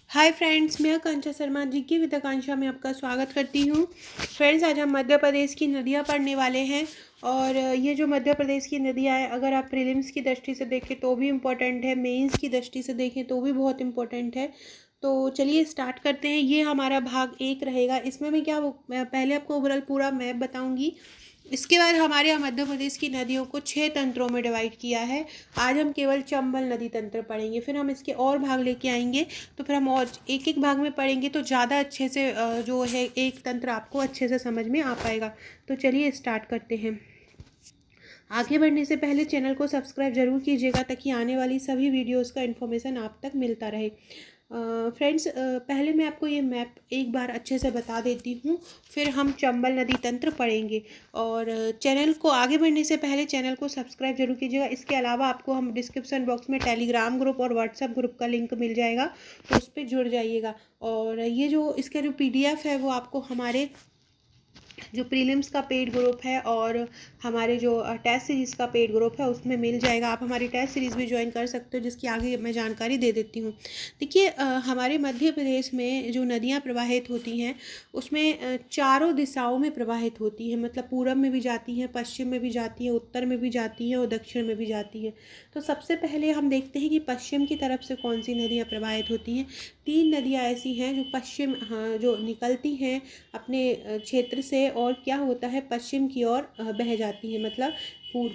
Hi friends, मैं आकांक्षा शर्मा जी की with आकांक्षा में आपका स्वागत करती हूँ। फ्रेंड्स, आज हम मध्य प्रदेश की नदियाँ पढ़ने वाले हैं। और ये जो मध्य प्रदेश की नदियाँ हैं, अगर आप प्रीलिम्स की दृष्टि से देखें तो भी इम्पोर्टेंट है, मेंस की दृष्टि से देखें तो भी बहुत इम्पोर्टेंट है। तो चलिए स्टार्ट करते हैं। ये हमारा भाग 1 रहेगा। इसमें मैं पहले आपको ओवरऑल पूरा मैप बताऊँगी। इसके बाद हमारे यहाँ मध्य प्रदेश की नदियों को 6 तंत्रों में डिवाइड किया है। आज हम केवल चंबल नदी तंत्र पढ़ेंगे, फिर हम इसके और भाग लेके आएंगे। तो फिर हम और एक एक भाग में पढ़ेंगे तो ज़्यादा अच्छे से जो है एक तंत्र आपको अच्छे से समझ में आ पाएगा। तो चलिए स्टार्ट करते हैं। आगे बढ़ने से पहले चैनल को सब्सक्राइब जरूर कीजिएगा ताकि आने वाली सभी वीडियोस का इन्फॉर्मेशन आप तक मिलता रहे। फ्रेंड्स, पहले मैं आपको ये मैप एक बार अच्छे से बता देती हूँ, फिर हम चंबल नदी तंत्र पढ़ेंगे। और चैनल को आगे बढ़ने से पहले चैनल को सब्सक्राइब जरूर कीजिएगा। इसके अलावा आपको हम डिस्क्रिप्शन बॉक्स में टेलीग्राम ग्रुप और व्हाट्सएप ग्रुप का लिंक मिल जाएगा, तो उस पर जुड़ जाइएगा। और ये जो इसका जो PDF है वो आपको हमारे जो प्रीलिम्स का पेड ग्रुप है और हमारे जो टेस्ट सीरीज़ का पेड ग्रुप है उसमें मिल जाएगा। आप हमारी टेस्ट सीरीज़ भी ज्वाइन कर सकते हो, जिसकी आगे मैं जानकारी दे देती हूँ। देखिए, हमारे मध्य प्रदेश में जो नदियाँ प्रवाहित होती हैं उसमें चारों दिशाओं में प्रवाहित होती हैं। मतलब पूरब में भी जाती हैं, पश्चिम में भी जाती हैं, उत्तर में भी जाती हैं और दक्षिण में भी जाती हैं। तो सबसे पहले हम देखते हैं कि पश्चिम की तरफ से कौन सी नदियाँ प्रवाहित होती हैं। 3 नदियाँ ऐसी हैं जो पश्चिम जो निकलती हैं अपने क्षेत्र से, और क्या होता है पश्चिम की ओर बह जाती है। मतलब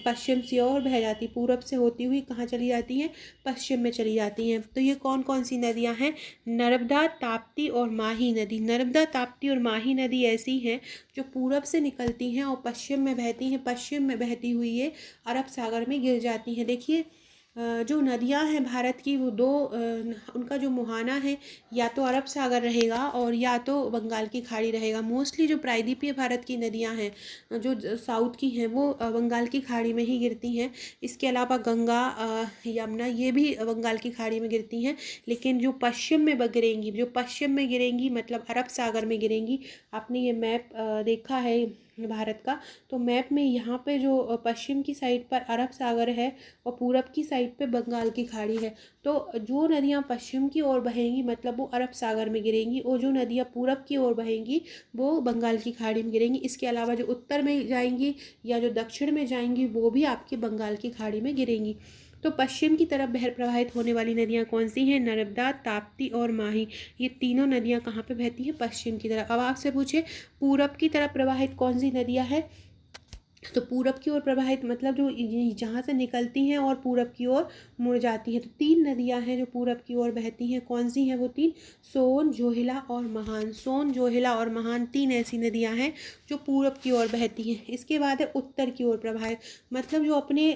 पश्चिम से ओर बह जाती, पूरब से होती हुई कहाँ चली जाती हैं, पश्चिम में चली जाती हैं। तो ये कौन कौन सी नदियाँ हैं? नर्मदा, ताप्ती और माही नदी। नर्मदा, ताप्ती और माही नदी ऐसी हैं जो पूरब से निकलती हैं और पश्चिम में बहती हैं। पश्चिम में बहती हुई ये अरब सागर में गिर जाती हैं। देखिए, जो नदियां हैं भारत की वो दो, उनका जो मुहाना है या तो अरब सागर रहेगा और या तो बंगाल की खाड़ी रहेगा। मोस्टली जो प्रायद्वीपीय भारत की नदियां हैं जो साउथ की हैं वो बंगाल की खाड़ी में ही गिरती हैं। इसके अलावा गंगा, यमुना, ये भी बंगाल की खाड़ी में गिरती हैं। लेकिन जो पश्चिम में गिरेंगी, जो पश्चिम में गिरेंगी मतलब अरब सागर में गिरेंगी। आपने ये मैप देखा है भारत का, तो मैप में यहाँ पे जो पश्चिम की साइड पर अरब सागर है और पूरब की साइड पे बंगाल की खाड़ी है। तो जो नदियाँ पश्चिम की ओर बहेंगी मतलब वो अरब सागर में गिरेंगी, और जो नदियाँ पूरब की ओर बहेंगी वो बंगाल की खाड़ी में गिरेंगी। इसके अलावा जो उत्तर में जाएंगी या जो दक्षिण में जाएंगी वो भी आपकी बंगाल की खाड़ी में गिरेंगी। तो पश्चिम की तरफ बहर प्रवाहित होने वाली नदियाँ कौन सी हैं? नर्मदा, ताप्ती और माही। ये तीनों नदियाँ कहाँ पे बहती हैं? पश्चिम की तरफ। अब आपसे पूछे पूरब की तरफ प्रवाहित कौन सी नदियाँ हैं? तो पूरब की ओर प्रवाहित मतलब जो जहाँ से निकलती हैं और पूरब की ओर मुड़ जाती हैं। तो 3 नदियाँ हैं जो पूरब की ओर बहती हैं। कौन सी हैं वो 3? सोन, जोहिला और महान। सोन, जोहिला और महान 3 ऐसी नदियाँ हैं जो पूरब की ओर बहती हैं। इसके बाद है उत्तर की ओर प्रवाहित, मतलब जो अपने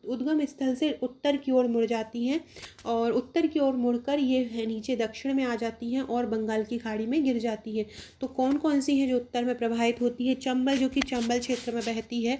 उद्गम स्थल से उत्तर की ओर मुड़ जाती हैं और उत्तर की ओर मुड़कर ये है नीचे दक्षिण में आ जाती हैं और बंगाल की खाड़ी में गिर जाती हैं। तो कौन कौन सी हैं जो उत्तर में प्रवाहित होती है? चंबल, जो कि चंबल क्षेत्र में बहती है।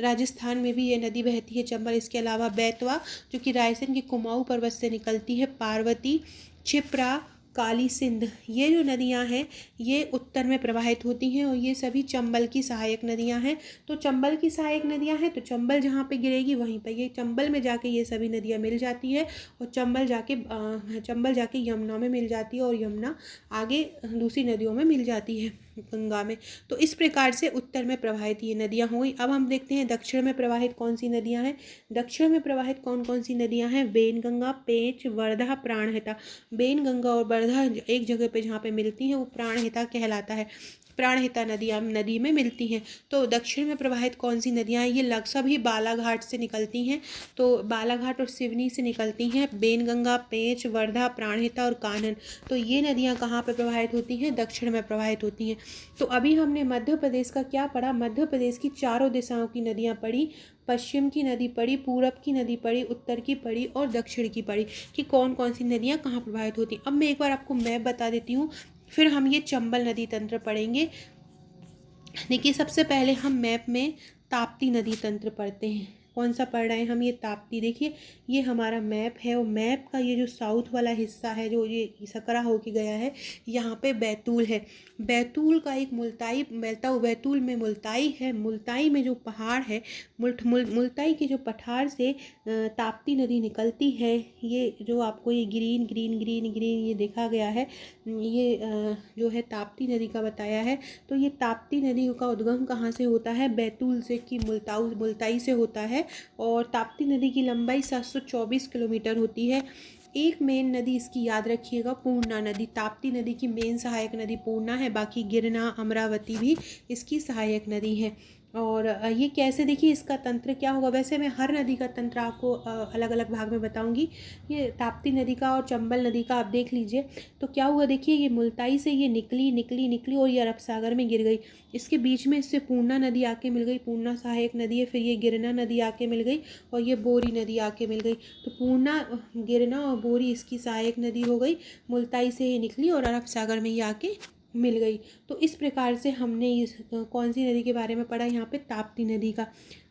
राजस्थान में भी ये नदी बहती है चंबल। इसके अलावा बेतवा, जो कि रायसेन के कुमाऊं पर्वत से निकलती है। पार्वती, क्षिप्रा, काली सिंध, ये जो नदियां हैं ये उत्तर में प्रवाहित होती हैं और ये सभी चंबल की सहायक नदियां हैं। तो चंबल की सहायक नदियां हैं तो चंबल जहाँ पे गिरेगी वहीं पर ये चंबल में जाके ये सभी नदियां मिल जाती है और चंबल जाके यमुना में मिल जाती है और यमुना आगे दूसरी नदियों में मिल जाती है, गंगा में। तो इस प्रकार से उत्तर में प्रवाहित ये नदियाँ हो गई। अब हम देखते हैं दक्षिण में प्रवाहित कौन सी नदियाँ हैं। दक्षिण में प्रवाहित कौन कौन सी नदियाँ हैं? वेनगंगा, पेंच, वर्धा, प्राणहिता। वेनगंगा और वर्धा एक जगह पे जहाँ पे मिलती हैं वो प्राणहिता कहलाता है। प्राणहिता नदी में मिलती हैं। तो दक्षिण में प्रवाहित कौन सी नदियाँ हैं? ये सभी बालाघाट से निकलती हैं। तो बालाघाट और सिवनी से निकलती हैं। वेनगंगा, पेंच, वर्धा, प्राणहिता और कान्हन। तो ये नदियाँ कहाँ पे प्रवाहित होती हैं? दक्षिण में प्रवाहित होती हैं। तो अभी हमने मध्य प्रदेश का क्या पढ़ा? मध्य प्रदेश की चारों दिशाओं की नदियाँ पढ़ी। पश्चिम की नदी पढ़ी, पूरब की नदी पढ़ी, उत्तर की पढ़ी और दक्षिण की पढ़ी कि कौन कौन सी नदियाँ कहाँ प्रवाहित होती हैं। अब मैं एक बार आपको मैप बता देती हूँ, फिर हम ये चंबल नदी तंत्र पढ़ेंगे। देखिए, सबसे पहले हम मैप में ताप्ती नदी तंत्र पढ़ते हैं। कौन सा पढ़ रहे हैं हम, ये ताप्ती। देखिए ये हमारा मैप है और मैप का ये जो साउथ वाला हिस्सा है जो ये सकरा होके गया है, यहाँ पे बैतूल है। बैतूल का एक मुल्ताई बैतूल में मुल्ताई है। मुल्ताई में जो पहाड़ है, मुल्ताई के जो पठार से ताप्ती नदी निकलती है। ये जो आपको ये ग्रीन ग्रीन ग्रीन ग्रीन ये देखा गया है, ये जो है ताप्ती नदी का बताया है। तो ये ताप्ती नदी का उद्गम कहाँ से होता है, बैतूल से, कि मुल्ताई से होता है। और ताप्ती नदी की लंबाई 724 किलोमीटर होती है। एक मेन नदी इसकी याद रखिएगा, पूर्णा नदी। ताप्ती नदी की मेन सहायक नदी पूर्णा है, बाकी गिरना, अमरावती भी इसकी सहायक नदी है। और ये कैसे, देखिए इसका तंत्र क्या होगा। वैसे मैं हर नदी का तंत्र आपको अलग अलग भाग में बताऊंगी। ये ताप्ती नदी का और चंबल नदी का आप देख लीजिए। तो क्या हुआ, देखिए ये मुल्ताई से ये निकली निकली निकली और ये अरब सागर में गिर गई। इसके बीच में इससे पूर्णा नदी आके मिल गई, पूर्णा सहायक नदी है। फिर ये गिरना नदी आके मिल गई और ये बोरी नदी आके मिल गई। तो पूर्णा, गिरना और बोरी इसकी सहायक नदी हो गई। मुल्ताई से ये निकली और अरब सागर में ये आके मिल गई। तो इस प्रकार से हमने इस कौन सी नदी के बारे में पढ़ा, यहाँ पे ताप्ती नदी का।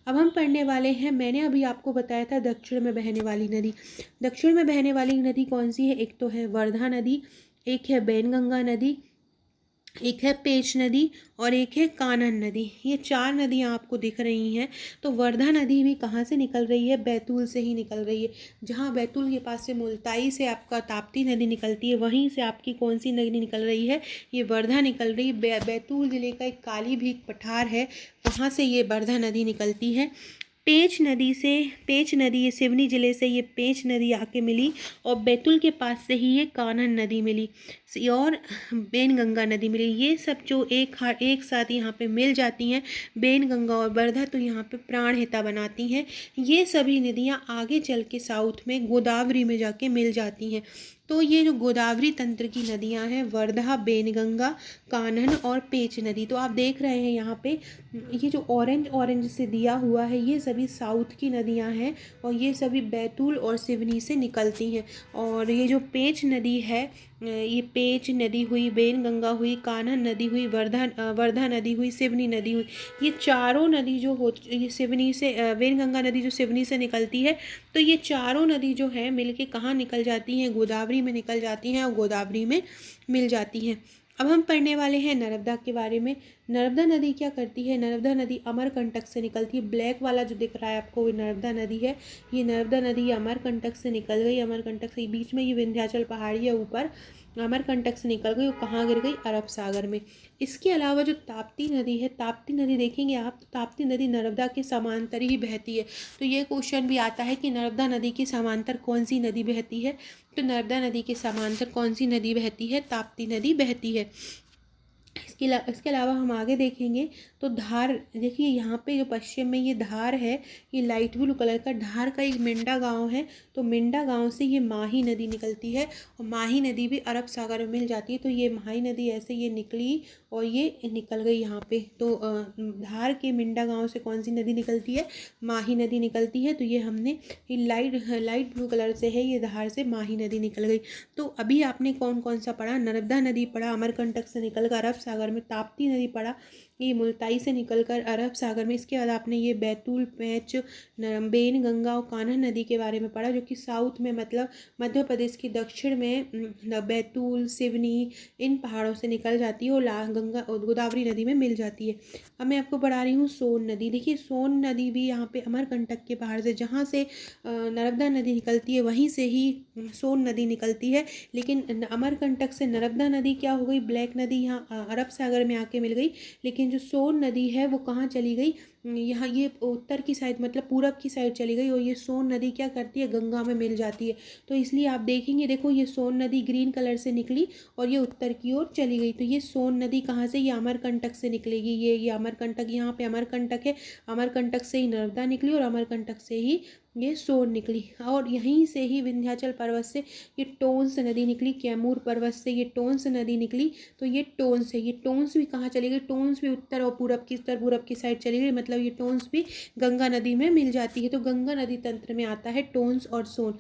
अब हम पढ़ने वाले हैं, मैंने अभी आपको बताया था दक्षिण में बहने वाली नदी। दक्षिण में बहने वाली नदी कौन सी है, एक तो है वर्धा नदी, एक है बैनगंगा नदी, एक है पेंच नदी और एक है कान्ह नदी। ये 4 नदियाँ आपको दिख रही हैं। तो वर्धा नदी भी कहाँ से निकल रही है, बैतूल से ही निकल रही है। जहाँ बैतूल के पास से मुल्ताई से आपका ताप्ती नदी निकलती है, वहीं से आपकी कौन सी नदी निकल रही है, ये वर्धा निकल रही है। बैतूल ज़िले का एक काली भीग पठार है, वहाँ से ये वर्धा नदी निकलती है। पेंच नदी ये सिवनी ज़िले से ये पेंच नदी आके मिली और बैतूल के पास से ही ये कान्ह नदी मिली और बेनगंगा नदी मिली। ये सब जो एक साथ यहाँ पे मिल जाती हैं, बेनगंगा और वर्धा, तो यहाँ पे प्राणहिता बनाती हैं। ये सभी नदियाँ आगे चल के साउथ में गोदावरी में जाके मिल जाती हैं। तो ये जो गोदावरी तंत्र की नदियाँ हैं, वर्धा, बेनगंगा, कान्ह और पेंच नदी। तो आप देख रहे हैं यहाँ पे ये जो ऑरेंज से दिया हुआ है, ये सभी साउथ की नदियाँ हैं और ये सभी बैतूल और सिवनी से निकलती हैं। और ये जो पेंच नदी है, ये पेंच नदी हुई, बेनगंगा हुई, कान्ह नदी हुई, वर्धा नदी हुई, सिवनी नदी हुई। ये चारों नदी जो हो, ये सिवनी से बेनगंगा नदी जो सिवनी से निकलती है, तो ये चारों नदी जो है मिलके कहाँ निकल जाती हैं, गोदावरी में निकल जाती हैं और गोदावरी में मिल जाती हैं। अब हम पढ़ने वाले हैं नर्मदा के बारे में। नर्मदा नदी क्या करती है, नर्मदा नदी अमरकंटक से निकलती है। ब्लैक वाला जो दिख रहा है आपको, वो नर्मदा नदी है। ये नर्मदा नदी अमरकंटक से निकल गई, अमरकंटक से बीच में ये विंध्याचल पहाड़ी है ऊपर, अमरकंटक से निकल गई और कहाँ गिर गई, अरब सागर में। इसके अलावा जो ताप्ती नदी है, ताप्ती नदी देखेंगे आप, तो ताप्ती नदी नर्मदा के समांतर ही बहती है। तो ये क्वेश्चन भी आता है कि नर्मदा नदी के समांतर कौन सी नदी बहती है, तो नर्मदा नदी के समांतर कौन सी नदी बहती है, ताप्ती नदी बहती है। इसके अलावा हम आगे देखेंगे तो धार, देखिए यहाँ पे जो पश्चिम में ये धार है, ये लाइट ब्लू कलर का, धार का एक मिंडा गांव है। तो मिंडा गांव से ये माही नदी निकलती है और माही नदी भी अरब सागर में मिल जाती है। तो ये माही नदी ऐसे ये निकली और ये निकल गई यहाँ पे। तो धार के मिंडा गांव से कौन सी नदी निकलती है, माही नदी निकलती है। तो ये हमने लाइट ब्लू कलर से है, ये धार से माही नदी निकल गई। तो अभी आपने कौन कौन सा पढ़ा, नर्मदा नदी पढ़ा, अमरकंटक से निकलकर अरब सागर में, ताप्ती नदी पढ़ा, ये मुल्ताई से निकलकर अरब सागर में। इसके बाद आपने ये बैतूल, पेंच, बेन गंगा और कान्ह नदी के बारे में पढ़ा, जो कि साउथ में मतलब मध्य प्रदेश के दक्षिण में बैतूल, सिवनी, इन पहाड़ों से निकल जाती है और गंगा और गोदावरी नदी में मिल जाती है। अब मैं आपको पढ़ा रही हूँ सोन नदी। देखिए सोन नदी भी यहाँ पे अमरकंटक के पहाड़ से, जहाँ से नर्मदा नदी निकलती है वहीं से ही सोन नदी निकलती है। लेकिन अमरकंटक से नर्मदा नदी क्या हो गई, ब्लैक नदी यहाँ अरब सागर में आके मिल गई। लेकिन जो सोन नदी है वो कहाँ चली गई, यहाँ ये उत्तर की साइड मतलब पूरब की साइड चली गई और ये सोन नदी क्या करती है, गंगा में मिल जाती है। तो इसलिए आप देखेंगे, देखो ये सोन नदी ग्रीन कलर से निकली और ये उत्तर की ओर चली गई। तो ये सोन नदी कहाँ से, ये अमरकंटक से निकलेगी। ये अमरकंटक, यहाँ पे अमरकंटक है, अमरकंटक से ही नर्मदा निकली और अमरकंटक से ही ये सोन निकली। और यहीं से ही विंध्याचल पर्वत से ये टोंस नदी निकली, कैमूर पर्वत से ये टोंस नदी निकली। तो ये टोंस है, ये टोंस भी कहाँ चली गई, टोंस भी उत्तर और पूरब की साइड चली गई। मतलब ये टोंस भी गंगा नदी में मिल जाती है। तो गंगा नदी तंत्र में आता है टोंस और सोन।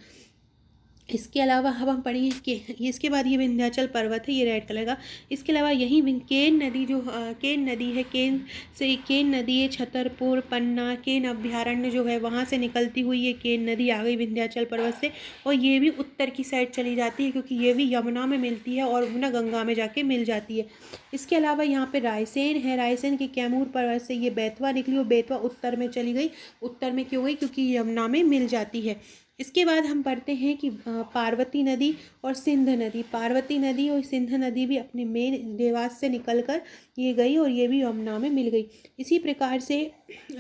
इसके अलावा अब हम पढ़ेंगे कि इसके बाद ये विंध्याचल पर्वत है, ये रेड कलर का। इसके अलावा यहीं केन नदी जो केन नदी है, केन नदी है, छतरपुर पन्ना केन अभ्यारण्य जो है वहाँ से निकलती हुई ये केन नदी आ गई विंध्याचल पर्वत से, और ये भी उत्तर की साइड चली जाती है क्योंकि ये भी यमुना में मिलती है और ना गंगा में जाके मिल जाती है। इसके अलावा यहाँ पे रायसेन है, रायसेन के कैमूर पर्वत से ये बेतवा निकली और बेतवा उत्तर में चली गई। उत्तर में क्यों गई? क्योंकि यमुना में मिल जाती है। इसके बाद हम पढ़ते हैं कि पार्वती नदी और सिंध नदी, पार्वती नदी और सिंध नदी भी अपने मेन देवास से निकलकर ये गई और ये भी यमुना में मिल गई। इसी प्रकार से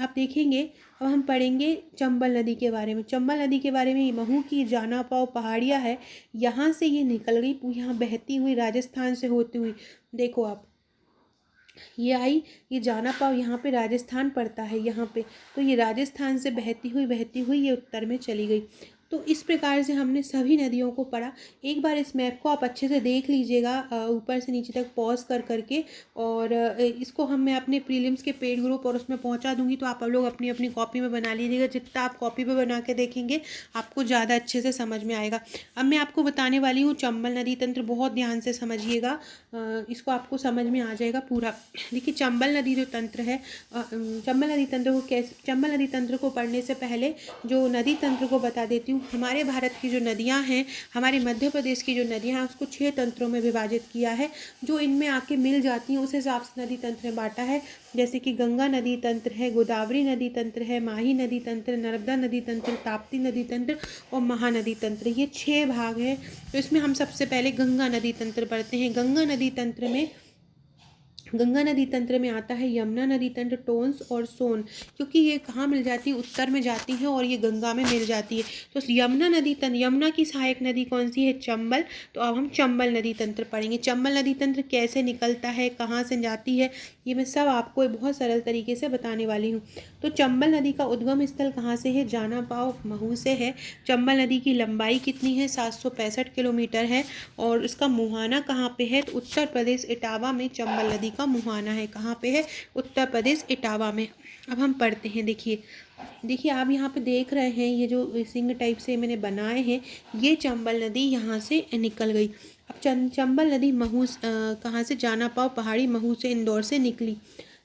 आप देखेंगे, अब हम पढ़ेंगे चंबल नदी के बारे में। चंबल नदी के बारे में ये महू की जाना पाव पहाड़ियाँ है, यहाँ से ये निकल गई, यहाँ बहती हुई राजस्थान से होती हुई, देखो आप ये आई, ये जाना पाव यहाँ पे राजस्थान पड़ता है यहाँ पे, तो ये राजस्थान से बहती हुई ये उत्तर में चली गई। तो इस प्रकार से हमने सभी नदियों को पढ़ा। एक बार इस मैप को आप अच्छे से देख लीजिएगा, ऊपर से नीचे तक पॉज कर करके, और इसको मैं अपने प्रीलिम्स के पेड ग्रुप और उसमें पहुंचा दूंगी, तो आप लोग अपनी अपनी कॉपी में बना लीजिएगा। जितना आप कॉपी पे बना के देखेंगे आपको ज़्यादा अच्छे से समझ में आएगा। अब मैं आपको बताने वाली हूँ चंबल नदी तंत्र, बहुत ध्यान से समझिएगा, इसको आपको समझ में आ जाएगा पूरा। देखिए चंबल नदी जो तंत्र है, चंबल नदी तंत्र को कैसे, चंबल नदी तंत्र को पढ़ने से पहले जो नदी तंत्र को बता देती हूँ। हमारे भारत की जो नदियाँ हैं, हमारे मध्य प्रदेश की जो नदियाँ हैं, उसको 6 तंत्रों में विभाजित किया है। जो इनमें आके मिल जाती हैं उस हिसाब से नदी तंत्र में बांटा है। जैसे कि गंगा नदी तंत्र है, गोदावरी नदी तंत्र है, माही नदी तंत्र, नर्मदा नदी तंत्र, ताप्ती नदी तंत्र और महानदी तंत्र, ये 6 भाग हैं। तो इसमें हम सबसे पहले गंगा नदी तंत्र पढ़ते हैं। गंगा नदी तंत्र में आता है यमुना नदी तंत्र, टोंस और सोन, क्योंकि ये कहाँ मिल जाती है? उत्तर में जाती हैं और ये गंगा में मिल जाती है। तो यमुना की सहायक नदी कौन सी है? चंबल। तो अब हम चंबल नदी तंत्र पढ़ेंगे। चंबल नदी तंत्र कैसे निकलता है, कहाँ से जाती है, ये मैं सब आपको बहुत सरल तरीके से बताने वाली हूँ। तो चंबल नदी का उद्गम स्थल कहाँ से है? जाना पाव महू से है। चंबल नदी की लंबाई कितनी है? 765 किलोमीटर है। और इसका मुहाना कहाँ पे है? तो उत्तर प्रदेश इटावा में चंबल नदी का मुहाना है। कहाँ पे है? उत्तर प्रदेश इटावा में। अब हम पढ़ते हैं, देखिए आप यहाँ पे देख रहे हैं, ये जो सिंग टाइप से मैंने बनाए हैं, ये चंबल नदी यहाँ से निकल गई। अब चंबल नदी महू कहाँ से? जाना पाव पहाड़ी महू से, इंदौर से निकली।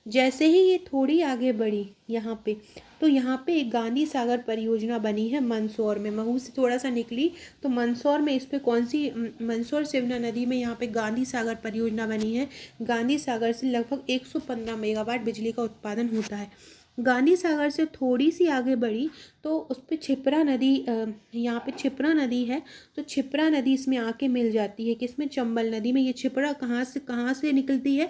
जैसे ही ये थोड़ी आगे बढ़ी यहाँ पे, तो यहाँ पे एक गांधी सागर परियोजना बनी है मंदसौर में। महू से थोड़ा सा निकली तो मंदसौर में, इस पे कौन सी? मंदसौर सिवना नदी में यहाँ पे गांधी सागर परियोजना बनी है। गांधी सागर से लगभग 115 मेगावाट बिजली का उत्पादन होता है। गांधी सागर से थोड़ी सी आगे बढ़ी तो उस पर छिपरा नदी, यहाँ पे छिपरा नदी है, तो छिपरा नदी इसमें आके मिल जाती है। किसमें? चंबल नदी में। ये छिपरा कहाँ से निकलती है?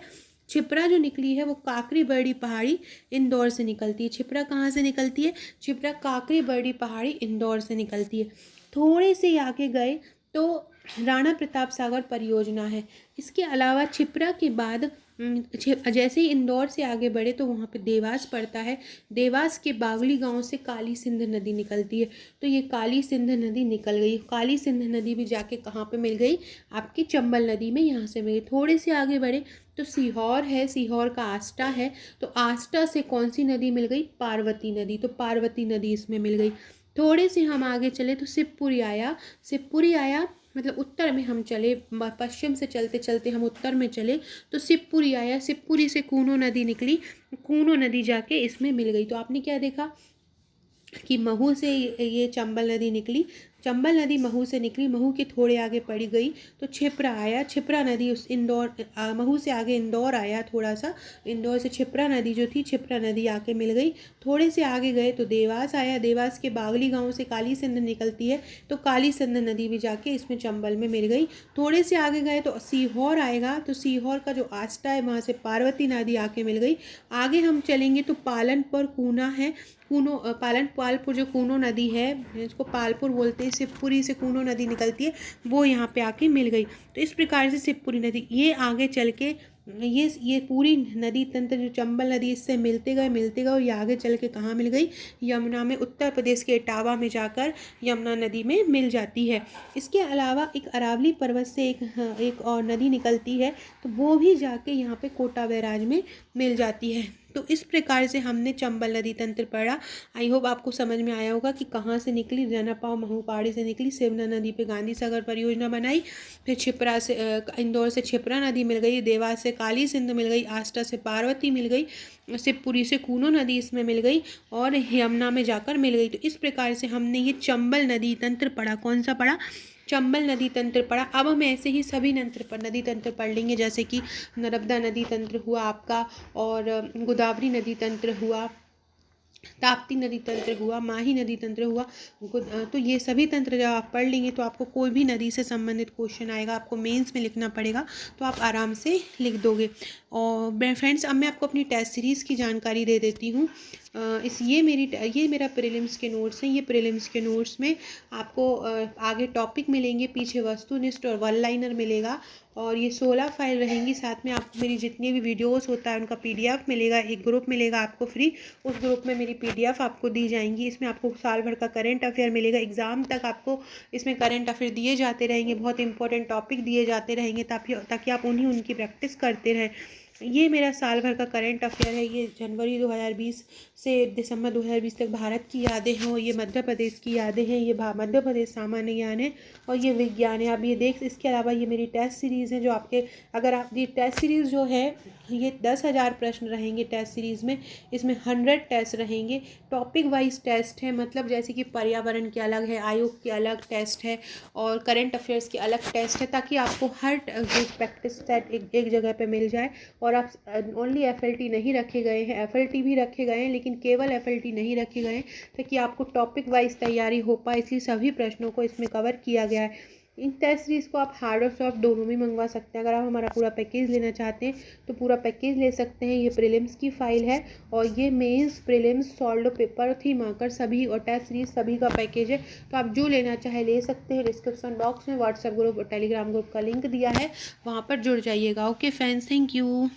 छिपरा जो निकली है वो काकरी बर्डी पहाड़ी इंदौर से निकलती है। छिपरा कहाँ से निकलती है? छिपरा काकरी बर्डी पहाड़ी इंदौर से निकलती है। थोड़े से आगे गए तो राणा प्रताप सागर परियोजना है। इसके अलावा छिपरा के बाद जैसे ही इंदौर से आगे बढ़े तो वहाँ पे देवास पड़ता है। देवास के बागली गांव से काली सिंध नदी निकलती है। तो ये काली सिंध नदी निकल गई। काली सिंध नदी भी जाके कहाँ पे मिल गई? आपकी चंबल नदी में, यहाँ से मिल गई। थोड़े से आगे बढ़े तो सीहोर है, सीहोर का आस्टा है, तो आस्टा से कौन सी नदी मिल गई? पार्वती नदी। तो पार्वती नदी इसमें मिल गई। थोड़े से हम आगे चले तो शिवपुरी आया, मतलब उत्तर में हम चले, पश्चिम से चलते चलते हम उत्तर में चले तो शिवपुरी आया। शिवपुरी से कूनो नदी निकली, कूनो नदी जाके इसमें मिल गई। तो आपने क्या देखा कि महू से ये चंबल नदी निकली, चंबल नदी महू से निकली, महू के थोड़े आगे पड़ी गई तो छिपरा आया। छिपरा नदी उस महू से आगे इंदौर आया, थोड़ा सा इंदौर से छिपरा नदी जो थी, छिपरा नदी आके मिल गई। थोड़े से आगे गए तो देवास आया। देवास के बागली गांव से काली सिंध निकलती है, तो काली सिंध नदी भी जाके इसमें चंबल में मिल गई। थोड़े से आगे गए तो सीहोर आएगा, तो सीहोर का जो आस्टा है वहाँ से पार्वती नदी आके मिल गई। आगे हम चलेंगे तो पालनपुर कूना है, पालपुर जो कूनो नदी है, इसको पालपुर बोलते हैं। शिवपुरी से कूनो नदी निकलती है, वो यहाँ पे आके मिल गई। तो इस प्रकार से शिवपुरी नदी, ये आगे चल के ये पूरी नदी तंत्र जो चंबल नदी, इससे मिलते गए और ये आगे चल के कहाँ मिल गई? यमुना में। उत्तर प्रदेश के इटावा में जाकर यमुना नदी में मिल जाती है। इसके अलावा एक अरावली पर्वत से एक और नदी निकलती है, तो वो भी जाके यहाँ पे कोटा बैराज में मिल जाती है। तो इस प्रकार से हमने चंबल नदी तंत्र पढ़ा। आई होप आपको समझ में आया होगा कि कहाँ से निकली, जनापाव महू पहाड़ी से निकली, सिवना नदी पे गांधी सागर परियोजना बनाई, फिर छिपरा से इंदौर से छिपरा नदी मिल गई, देवास से काली सिंध मिल गई, आष्टा से पार्वती मिल गई, शिवपुरी से कूनो नदी इसमें मिल गई और यमुना में जाकर मिल गई। तो इस प्रकार से हमने ये चंबल नदी तंत्र पढ़ा। कौन सा पढ़ा? चंबल नदी तंत्र पढ़ा। अब हम ऐसे ही सभी नदी तंत्र पढ़ लेंगे, जैसे कि नर्मदा नदी तंत्र हुआ आपका, और गोदावरी नदी तंत्र हुआ, ताप्ती नदी तंत्र हुआ, माही नदी तंत्र हुआ। तो ये सभी तंत्र जब आप पढ़ लेंगे तो आपको कोई भी नदी से संबंधित क्वेश्चन आएगा, आपको मेंस में लिखना पड़ेगा तो आप आराम से लिख दोगे। और फ्रेंड्स, अब मैं आपको अपनी टेस्ट सीरीज़ की जानकारी दे देती हूँ। ये मेरा प्रीलिम्स के नोट्स हैं। ये प्रीलिम्स के नोट्स में आपको आगे टॉपिक मिलेंगे, पीछे वस्तुनिष्ठ और वन लाइनर मिलेगा, और ये 16 फाइल रहेंगी। साथ में आपको मेरी जितनी भी वीडियोस होता है उनका PDF मिलेगा, एक ग्रुप मिलेगा आपको फ्री। उस ग्रुप में मेरी PDF आपको दी जाएंगी। इसमें आपको साल भर का करंट अफेयर मिलेगा। एग्ज़ाम तक आपको इसमें करंट अफेयर दिए जाते रहेंगे, बहुत इंपॉर्टेंट टॉपिक दिए जाते रहेंगे, ताकि आप उनकी प्रैक्टिस करते रहें। ये मेरा साल भर का करंट अफेयर है। ये जनवरी 2020 से दिसंबर 2020 तक भारत की यादें हैं, और ये मध्य प्रदेश की यादें हैं। ये मध्य प्रदेश सामान्य ज्ञान है और ये विज्ञान है। आप ये इसके अलावा ये मेरी टेस्ट सीरीज़ है, जो आपके अगर आप ये टेस्ट सीरीज़ जो है ये 10,000 प्रश्न रहेंगे टेस्ट सीरीज़ में। इसमें 100 टेस्ट रहेंगे, टॉपिक वाइज टेस्ट है, मतलब जैसे कि पर्यावरण के अलग है, आयोग के अलग टेस्ट है, और करंट अफेयर्स के अलग टेस्ट है, ताकि आपको हर प्रैक्टिस सेट एक जगह पे मिल जाए। और आप ओनली FLT नहीं रखे गए हैं, FLT भी रखे गए हैं, लेकिन केवल FLT नहीं रखे गए हैं, ताकि आपको टॉपिक वाइज तैयारी हो पाए। इसलिए सभी प्रश्नों को इसमें कवर किया गया है। इन टेस्ट सीरीज़ को आप हार्ड और सॉफ्ट दोनों भी मंगवा सकते हैं। अगर आप हमारा पूरा पैकेज लेना चाहते हैं तो पूरा पैकेज ले सकते हैं। ये प्रीलिम्स की फ़ाइल है, और ये mains, prelims, solve paper, theme आकर सभी, और टेस्ट सीरीज सभी का पैकेज है। तो आप जो लेना चाहे ले सकते हैं। डिस्क्रिप्शन बॉक्स में व्हाट्सएप ग्रुप और टेलीग्राम ग्रुप का लिंक दिया है, वहाँ पर जुड़ जाइएगा। Okay friends, thank you.